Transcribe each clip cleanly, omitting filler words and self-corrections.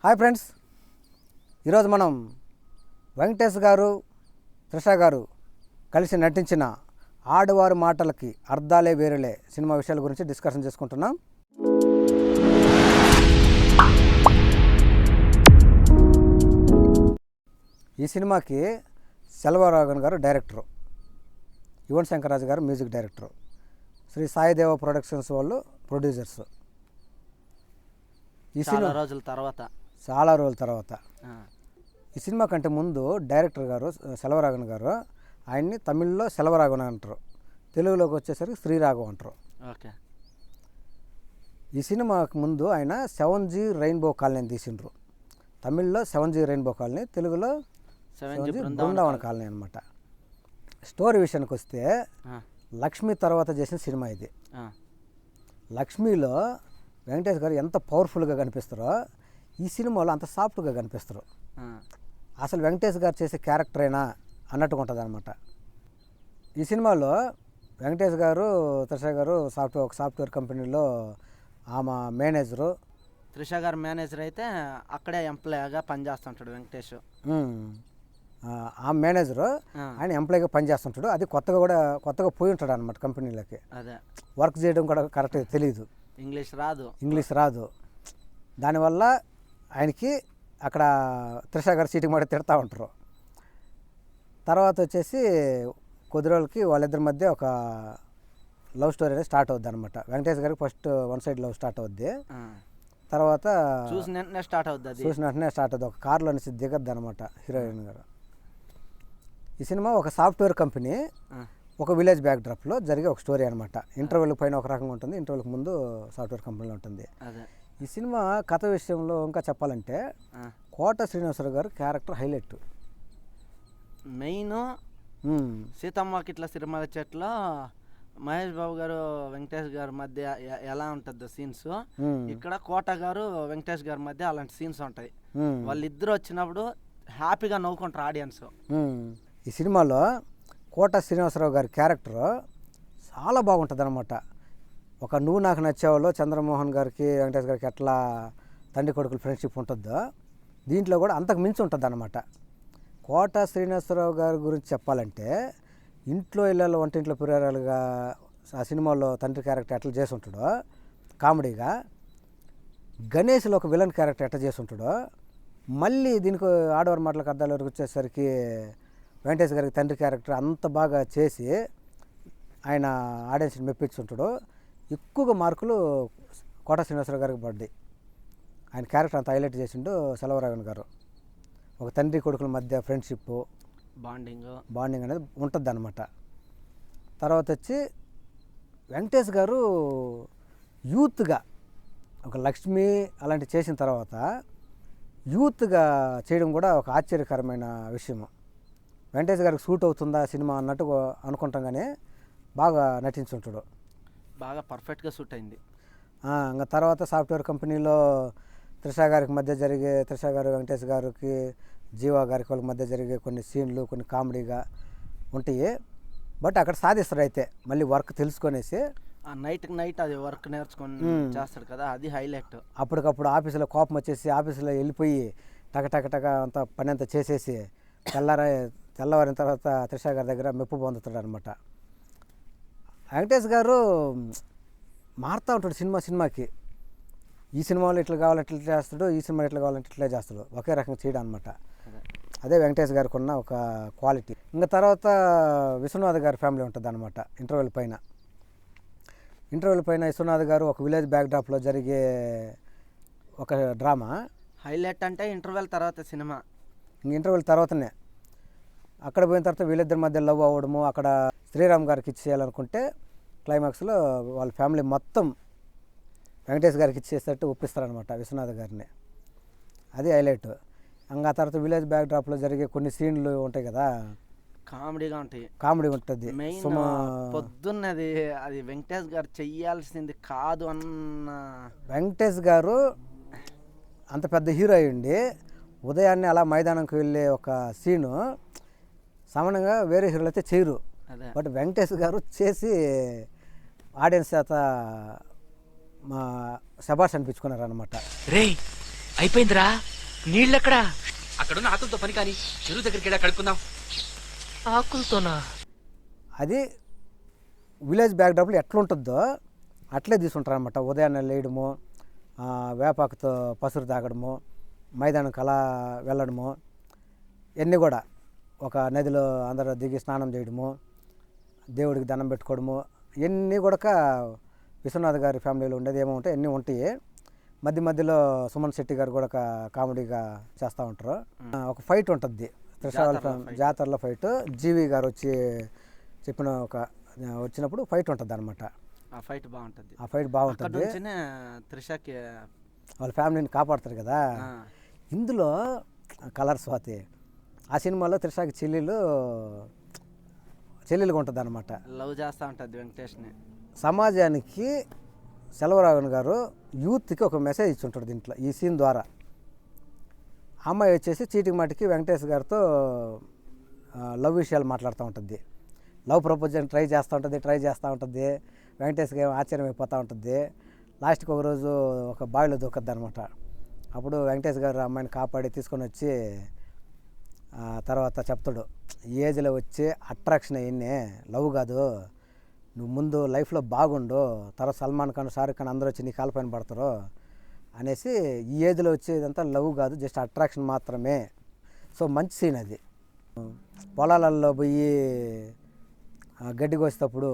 Hi friends, ఈరోజు మనం వెంకటేష్ గారు త్రిష గారు కలిసి నటించిన ఆడవారి మాటలకి అర్థాలే వేరేలే సినిమా విషయాల గురించి డిస్కషన్ చేసుకుంటున్నాం. ఈ సినిమాకి సెల్వరాఘవన్ గారు డైరెక్టరు, యువన్ శంకర్ రాజు గారు music director, Shri Sai Deva productions వాళ్ళు ప్రొడ్యూసర్స్. ఈ సినిమా చాలా రోజుల తర్వాత ఈ సినిమా కంటే ముందు డైరెక్టర్ గారు సెల్వరాఘవన్ గారు ఆయన్ని తమిళ్లో సెల్వరాఘవన్ అంటారు, తెలుగులోకి వచ్చేసరికి శ్రీరాఘవ్ అంటారు. ఓకే. ఈ సినిమాకి ముందు ఆయన 7G రెయిన్బో కాలనీ తీసిండ్రు. తమిళ్లో 7G రెయిన్బో కాలనీ, తెలుగులో 7G బృందావన కాలనీ అనమాట. స్టోరీ విషయానికి వస్తే లక్ష్మి తర్వాత చేసిన సినిమా ఇది. లక్ష్మిలో వెంకటేష్ గారు ఎంత పవర్ఫుల్గా కనిపిస్తారో ఈ సినిమాలో అంత సాఫ్ట్గా కనిపిస్తారు. అసలు వెంకటేష్ గారు చేసే క్యారెక్టర్ అయినా అన్నట్టుగా ఉంటుంది అనమాట. ఈ సినిమాలో వెంకటేష్ గారు త్రిష గారు ఒక సాఫ్ట్వేర్ కంపెనీలో ఆమె మేనేజరు. త్రిష గారు మేనేజర్ అయితే అక్కడే ఎంప్లాయ్గా పనిచేస్తుంటాడు వెంకటేష్. ఆ మేనేజరు ఆయన ఎంప్లాయ్గా పనిచేస్తుంటాడు. అది కొత్తగా పోయి ఉంటాడు అనమాట కంపెనీలోకి. అదే వర్క్ చేయడం కూడా కరెక్ట్గా తెలియదు, ఇంగ్లీష్ రాదు. దానివల్ల ఆయనకి అక్కడ త్రిష గారు చీటింగ్ మాట తిడతా ఉంటారు. తర్వాత వచ్చేసి కొద్ది రోజులకి వాళ్ళిద్దరి మధ్య ఒక లవ్ స్టోరీ అనేది స్టార్ట్ అవుద్ది అనమాట. వెంకటేష్ గారికి first one side love start అవుద్ది. తర్వాత చూసిన వెంటనే స్టార్ట్ అవుద్ది. ఒక కారులో నుంచి దిగద్దు అనమాట హీరోయిన్ గారు. ఈ సినిమా ఒక సాఫ్ట్వేర్ కంపెనీ ఒక విలేజ్ బ్యాక్డ్రాప్లో జరిగే ఒక స్టోరీ అనమాట. ఇంటర్వ్యూల పైన ఒక రకంగా ఉంటుంది, ఇంటర్వ్యూలకు ముందు సాఫ్ట్వేర్ కంపెనీలో ఉంటుంది. ఈ సినిమా కథ విషయంలో ఇంకా చెప్పాలంటే కోట శ్రీనివాసరావు గారు క్యారెక్టర్ హైలైట్. మెయిన్ సీతమ్మకి ఇట్లా సిరిమల చెట్లో మహేష్ బాబు గారు వెంకటేష్ గారి మధ్య ఎలా ఉంటుంది సీన్స్, ఇక్కడ కోట గారు వెంకటేష్ గారి మధ్య అలాంటి సీన్స్ ఉంటాయి. వాళ్ళిద్దరు వచ్చినప్పుడు హ్యాపీగా నవ్వుకుంటారు ఆడియన్స్. ఈ సినిమాలో కోట శ్రీనివాసరావు గారి క్యారెక్టర్ చాలా బాగుంటుంది అనమాట. ఒక నువ్వు నాకు నచ్చేవాళ్ళు చంద్రమోహన్ గారికి వెంకటేష్ గారికి ఎట్లా తండ్రి కొడుకుల ఫ్రెండ్షిప్ ఉంటుందో దీంట్లో కూడా అంతకు మించి ఉంటుంది అనమాట. కోట శ్రీనివాసరావు గారి గురించి చెప్పాలంటే ఇంట్లో ఇళ్ళలో వంటింట్లో పురారాలుగా ఆ సినిమాలో తండ్రి క్యారెక్టర్ ఎట్లా చేసి ఉంటాడో కామెడీగా, గణేష్లో ఒక విలన్ క్యారెక్టర్ ఎట్లా చేసి ఉంటాడో, మళ్ళీ దీనికి ఆడవారి మాటలకు అర్థాల వరకు వచ్చేసరికి వెంకటేష్ గారికి తండ్రి క్యారెక్టర్ అంత బాగా చేసి ఆయన ఆడియన్స్ని మెప్పించుంటాడు. ఎక్కువగా మార్కులు కోట శ్రీనివాసరావు గారికి పడ్డాయి. ఆయన క్యారెక్టర్ అంత హైలైట్ చేసిండు సెల్వరాఘవన్ గారు. ఒక తండ్రి కొడుకుల మధ్య ఫ్రెండ్షిప్ బాండింగ్ అనేది ఉంటుంది అన్నమాట. తర్వాత వచ్చి వెంకటేష్ గారు యూత్గా ఒక లక్ష్మి అలాంటివి చేసిన తర్వాత యూత్గా చేయడం కూడా ఒక ఆశ్చర్యకరమైన విషయము. వెంకటేష్ గారికి సూట్ అవుతుందా సినిమా అన్నట్టు అనుకుంటాం, కానీ బాగా నటించుంటాడు, బాగా పర్ఫెక్ట్గా సూట్ అయింది. ఇంకా తర్వాత సాఫ్ట్వేర్ కంపెనీలో త్రిష గారికి మధ్య జరిగే, త్రిష గారు వెంకటేష్ గారికి జీవా గారికి వాళ్ళకి మధ్య జరిగే కొన్ని సీన్లు కొన్ని కామెడీగా ఉంటాయి. బట్ అక్కడ సాధిస్తాడు. అయితే మళ్ళీ వర్క్ తెలుసుకొనేసి నైట్ అది వర్క్ నేర్చుకొని చేస్తాడు కదా, అది హైలైట్. అప్పటికప్పుడు ఆఫీసులో కోపం వచ్చేసి ఆఫీసులో వెళ్ళిపోయి టక అంత పని అంతా చేసేసి తెల్లవారిన తర్వాత త్రిష గారి దగ్గర మెప్పు పొందుతాడు అనమాట. వెంకటేష్ గారు మారుతూ ఉంటాడు సినిమాకి. ఈ సినిమాలో ఇట్లా కావాలంటే ఇట్లా చేస్తాడు, ఈ సినిమా ఇట్లా కావాలంటే ఇట్లా చేస్తాడు, ఒకే రకంగా చేయడం అనమాట. అదే వెంకటేష్ గారికి ఉన్న ఒక క్వాలిటీ. ఇంకా తర్వాత విశ్వనాథ్ గారి ఫ్యామిలీ ఉంటుంది అనమాట. ఇంటర్వ్యూల పైన విశ్వనాథ్ గారు ఒక విలేజ్ బ్యాక్డ్రాప్లో జరిగే ఒక డ్రామా హైలైట్. అంటే ఇంటర్వ్యూల తర్వాతనే అక్కడ పోయిన తర్వాత వీళ్ళిద్దరి మధ్య లవ్ అవ్వడము, అక్కడ శ్రీరామ్ గారికి ఇచ్చేయాలనుకుంటే క్లైమాక్స్లో వాళ్ళ ఫ్యామిలీ మొత్తం వెంకటేష్ గారికి ఇచ్చేసేటట్టు ఒప్పిస్తారనమాట విశ్వనాథ్ గారిని. అది హైలైట్. ఇంకా తర్వాత విలేజ్ బ్యాక్డ్రాప్లో జరిగే కొన్ని సీన్లు ఉంటాయి కదా, కామెడీ ఉంటుంది. పొద్దున్నది అది వెంకటేష్ గారు చెయ్యాల్సింది కాదు అన్న. వెంకటేష్ గారు అంత పెద్ద హీరో అయ్యండి ఉదయాన్నే అలా మైదానంకి వెళ్ళే ఒక సీను సామాన్యంగా వేరే హీరోలు అయితే చేయరు. బట్ వెంకటేష్ గారు చేసి ఆడియన్స్ చేత మా శబాష్ అనిపించుకున్నారు అనమాట. రే అయిపోయిందిరా నీళ్ళెక్కడా? అక్కడున్న ఆకులతో పని కానీ చెరువు దగ్గరికి వెళ్ళా కడుక్కుందాం. ఆకులతోనా? అది విలేజ్ బ్యాక్డ్రాప్లో ఎట్లుంటుందో అట్లే తీసుకుంటారు అనమాట. ఉదయాన్నే లేయడము, వేపాకుతో పసురు తాగడము, మైదానంకి అలా వెళ్ళడము, ఇవన్నీ కూడా ఒక నదిలో అందరూ దిగి స్నానం చేయడము, దేవుడికి దండం పెట్టుకోవడము, ఇవన్నీ కూడా విశ్వనాథ్ గారి ఫ్యామిలీలో ఉండేది ఏమో ఉంటాయి, అన్నీ ఉంటాయి. మధ్య మధ్యలో సుమన్ శెట్టి గారు కూడా కామెడీగా చేస్తూ ఉంటారు. ఒక ఫైట్ ఉంటుంది త్రిశాల జాతరలో ఫైట్. జీవి గారు వచ్చి చెప్పిన వచ్చినప్పుడు ఫైట్ ఉంటుంది అనమాట. ఆ ఫైట్ బాగుంటుంది. ఆ ఫైట్ బాగుంటుంది. త్రిషకి వాళ్ళ ఫ్యామిలీని కాపాడుతారు కదా. ఇందులో కలర్ స్వాతి ఆ సినిమాలో త్రిషకి చెల్లెలుగా ఉంటుంది అనమాట. లవ్ చేస్తూ ఉంటుంది వెంకటేష్ని. సమాజానికి సెల్వరాఘవన్ గారు యూత్కి ఒక మెసేజ్ ఇచ్చుంటాడు దీంట్లో ఈ సీన్ ద్వారా. అమ్మాయి వచ్చేసి చీటికి మాటికి వెంకటేష్ గారితో లవ్ విషయాలు మాట్లాడుతూ ఉంటుంది. లవ్ ప్రపోజల్ ట్రై చేస్తూ ఉంటుంది. వెంకటేష్కి ఏమో ఆశ్చర్యం అయిపోతూ ఉంటుంది. లాస్ట్కి ఒకరోజు ఒక బావిలో దూకద్ది అనమాట. అప్పుడు వెంకటేష్ గారు అమ్మాయిని కాపాడి తీసుకొని వచ్చి తర్వాత చెప్తాడు, ఈ ఏజ్లో వచ్చి అట్రాక్షన్ అయ్యిందే, లవ్ కాదు, నువ్వు ముందు లైఫ్లో బాగుండు, తర్వాత సల్మాన్ ఖాన్, షారుఖ్ ఖాన్ అందరూ వచ్చి నీ కాళ్ళపైన పడతారు అనేసి, ఈ ఏజ్లో వచ్చేదంతా లవ్ కాదు, జస్ట్ అట్రాక్షన్ మాత్రమే. సో మంచి సీన్ అది. పొలాలలో పోయి గడ్డి కోసేటప్పుడు,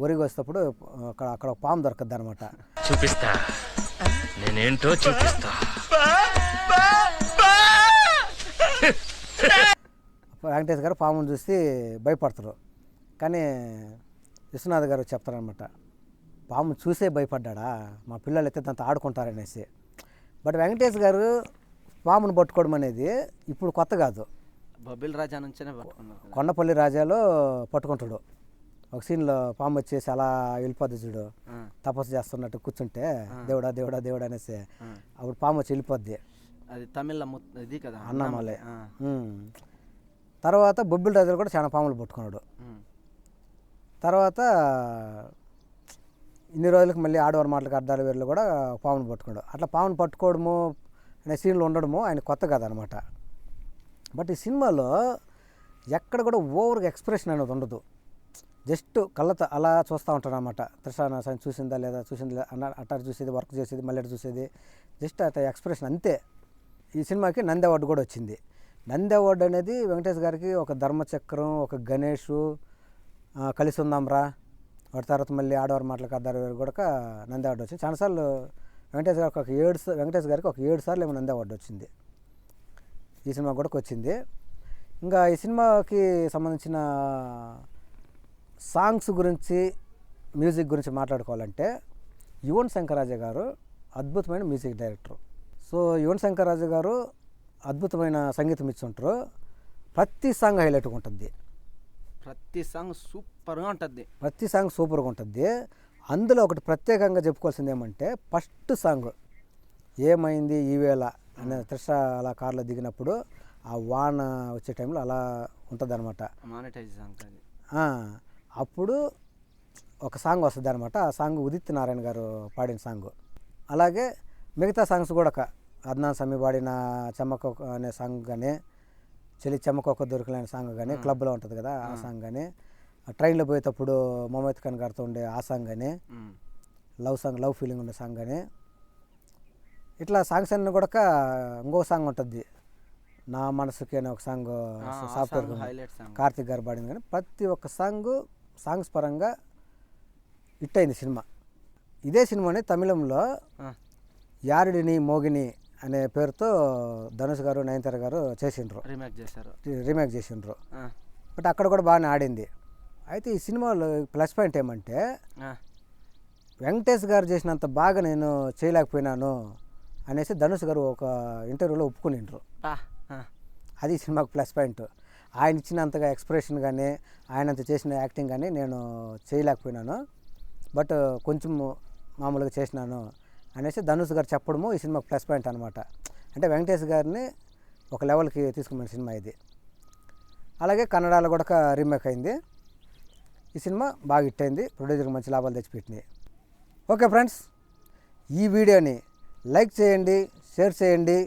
వరి కోసేటప్పుడు అక్కడ ఒక పాము దొరకద్ది అనమాట. చూపిస్తా, నేనేంటో చూపిస్తా. వెంకటేష్ గారు పామును చూసి భయపడతారు. కానీ విశ్వనాథ్ గారు చెప్తారనమాట, పాము చూసే భయపడ్డా, మా పిల్లలు అయితే దాంతో ఆడుకుంటారనేసి. బట్ వెంకటేష్ గారు పామును పట్టుకోవడం అనేది ఇప్పుడు కొత్త కాదు. బొబ్బిల్ రాజా నుంచేనే పట్టుకున్నారు. కొండపల్లి రాజాలో పట్టుకుంటాడు. ఒక సీన్లో పాము వచ్చేసి అలా వెళ్ళిపోద్ది చూడు, తపస్సు చేస్తున్నట్టు కూర్చుంటే దేవుడా దేవుడా దేవుడా అనేసి, అప్పుడు పాము వచ్చి వెళ్ళిపోద్ది. అది తమిళ ఇది కదా, అన్నామలై. తర్వాత బొబ్బిల్ రాజాలు కూడా చాలా పాములు పట్టుకున్నాడు. తర్వాత ఇన్ని రోజులకి మళ్ళీ ఆడవారి మాటలకు అర్థాలు వేరులో కూడా పామును పట్టుకున్నాడు. అట్లా పామును పట్టుకోవడము అనే సీన్లు ఉండడము ఆయన కొత్త కాదనమాట. బట్ ఈ సినిమాలో ఎక్కడ కూడా ఓవర్గా ఎక్స్ప్రెషన్ అనేది ఉండదు. జస్ట్ కళ్ళతో అలా చూస్తూ ఉంటాడు అనమాట. త్రిషాన చూసిందా లేదా అన్న అట్లా చూసేది, వర్క్ చేసేది, మళ్ళీ చూసేది, జస్ట్ అట్లా ఎక్స్ప్రెషన్ అంతే. ఈ సినిమాకి నంది అవార్డు కూడా వచ్చింది. నంది అవార్డు అనేది వెంకటేష్ గారికి ఒక ధర్మచక్రం, ఒక గణేషు, కలిసి ఉందాంరా, వాటి తర్వాత మళ్ళీ ఆడవారి మాటలకు అర్థాలు కూడా నంది అవార్డు వచ్చింది. చాలాసార్లు వెంకటేష్ గారికి ఒక 7 సార్లు ఏమో నంది అవార్డు వచ్చింది. ఈ సినిమా కూడా వచ్చింది. ఇంకా ఈ సినిమాకి సంబంధించిన సాంగ్స్ గురించి, మ్యూజిక్ గురించి మాట్లాడుకోవాలంటే యువన్ శంకర్ రాజా గారు అద్భుతమైన music director. So Yuvan Shankar Raja గారు అద్భుతమైన సంగీతం ఇచ్చుంటారు. ప్రతి సాంగ్ హైలైట్గా ఉంటుంది. ప్రతి సాంగ్ సూపర్గా ఉంటుంది. అందులో ఒకటి ప్రత్యేకంగా చెప్పుకోవాల్సింది ఏమంటే, ఫస్ట్ సాంగ్ ఏమైంది ఈవేళ అనే త్రిష అలా కార్లో దిగినప్పుడు ఆ వాన వచ్చే టైంలో అలా ఉంటుంది అనమాట. అప్పుడు ఒక సాంగ్ వస్తుంది అనమాట. ఆ సాంగ్ ఉదిత్ నారాయణ గారు పాడిన సాంగ్. అలాగే మిగతా సాంగ్స్ కూడా అద్నాన్ సమీ పాడిన చెమ్మక అనే సాంగ్ కానీ, చెల్లి చెమ్మకొక్క దొరికలేని సాంగ్ కానీ, క్లబ్లో ఉంటుంది కదా ఆ సాంగ్ కానీ, ట్రైన్లో పోయేటప్పుడు మొహమ్మద్ ఖాన్ గారితో ఉండే ఆ సాంగ్ కానీ, లవ్ ఫీలింగ్ ఉండే సాంగ్ కానీ, ఇట్లా సాంగ్స్ అన్నీ కూడా ఇంకో సాంగ్ ఉంటుంది, నా మనసుకి అనే ఒక సాంగ్ సాఫ్ట్వేర్ కార్తిక్ గారు పాడింది. కానీ ప్రతి ఒక్క సాంగ్స్ పరంగా హిట్ అయింది సినిమా. ఇదే సినిమాని తమిళంలో యారిడిని మోగిని అనే పేరుతో ధనుష్ గారు, నయనతార గారు రీమేక్ చేసిండ్రు. బట్ అక్కడ కూడా బాగానే ఆడింది. అయితే ఈ సినిమాలో ప్లస్ పాయింట్ ఏమంటే, వెంకటేష్ గారు చేసినంత బాగా నేను చేయలేకపోయినాను అనేసి ధనుష్ గారు ఒక ఇంటర్వ్యూలో ఒప్పుకునిండ్రు. అది సినిమాకు ప్లస్ పాయింట్. ఆయన ఇచ్చినంతగా ఎక్స్ప్రెషన్ కానీ, ఆయనంత చేసిన యాక్టింగ్ కానీ నేను చేయలేకపోయినాను, బట్ కొంచెం మామూలుగా చేసినాను అనేసి ధనుష్ గారు చెప్పడము ఈ సినిమాకు ప్లస్ పాయింట్ అనమాట. అంటే వెంకటేష్ గారిని ఒక లెవెల్కి తీసుకున్న సినిమా ఇది. అలాగే కన్నడలో కూడా రీమేక్ అయింది. ఈ సినిమా బాగా హిట్ అయింది, ప్రొడ్యూసర్కి మంచి లాభాలు తెచ్చిపెట్టినాయి. ఓకే ఫ్రెండ్స్, ఈ వీడియోని లైక్ చేయండి, షేర్ చేయండి,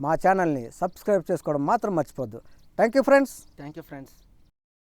మా ఛానల్ని సబ్స్క్రైబ్ చేసుకోవడం మాత్రం మర్చిపోద్దు. Thank you friends. Thank you friends.